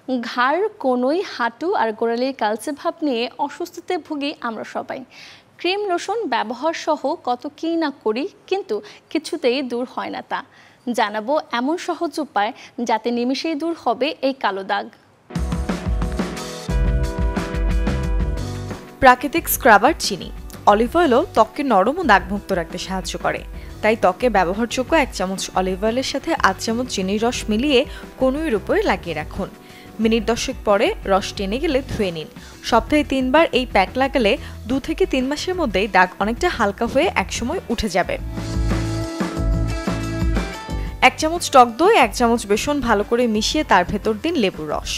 ঘাড়, কনুই, হাঁটু আর গোড়ালির কালচে ভাব নিয়ে অস্বস্তিতে ভুগি আমরা সবাই। ক্রিম লোশন ব্যবহার সহ কত কী না করি, কিন্তু কিছুতেই দূর হয় না তা। জানাবো এমন সহজ উপায় যাতে নিমিষেই দূর হবে এই কালো দাগ। প্রাকৃতিক স্ক্রাবার চিনি। অলিভ অয়েলও ত্বককে নরম ও দাগমুক্ত রাখতে সাহায্য করে, তাই ত্বকে ব্যবহারযোগ্য 1 চামচ অলিভ অয়েলের সাথে আধ চামচ চিনির রস মিলিয়ে কনুইয়ের উপরে লাগিয়ে রাখুন। মিনিট 10 পরে রস টেনে গেলে ধুয়ে নিন। সপ্তাহে 3 বার এই প্যাক লাগালে 2 থেকে 3 মাসের মধ্যেই দাগ অনেকটা হালকা হয়ে একসময় উঠে যাবে। 1 চামচ টক দই, 1 চামচ বেসন ভালো করে মিশিয়ে তার ভেতর দিন লেবুর রস।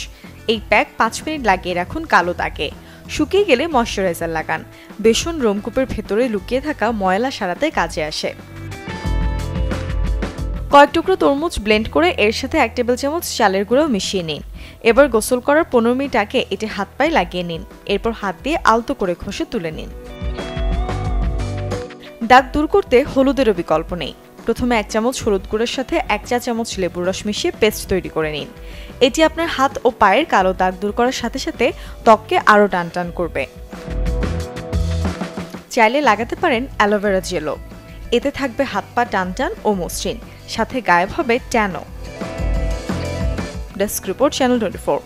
এই প্যাক 5 মিনিট লাগিয়ে রাখুন কালো দাগে। শুকিয়ে গেলে ময়শ্চারাইজার লাগান। বেসন রোমকূপের ভেতরে লুকিয়ে থাকা ময়লা সারাতে কাজে আসে। কয়েক টুকরো তরমুজ ব্লেন্ড করে এর সাথে 1 টেবিল চামচ চালের গুঁড়ো মিশিয়ে নিন। এবার গোসল করার 15 মিনিট আগে এটি হাত পায়ে লাগিয়ে নিন। এরপর হাত দিয়ে আলতো করে ঘষে তুলে নিন। দাগ দূর করতে হলুদেরও বিকল্প নেই। প্রথমে 1 চামচ হলুদ গুঁড়োর সাথে 1 চা চামচ লেবুর রস মিশিয়ে পেস্ট তৈরি করে নিন। এটি আপনার হাত ও পায়ের কালো দাগ দূর করার সাথে সাথে ত্বককে আরও টানটান করবে। চাইলে লাগাতে পারেন অ্যালোভেরা জেলও। এতে থাকবে হাত পা টানটান ও মসৃণ, সাথে গায়েব হবে ট্যানও। Desk report, channel 24।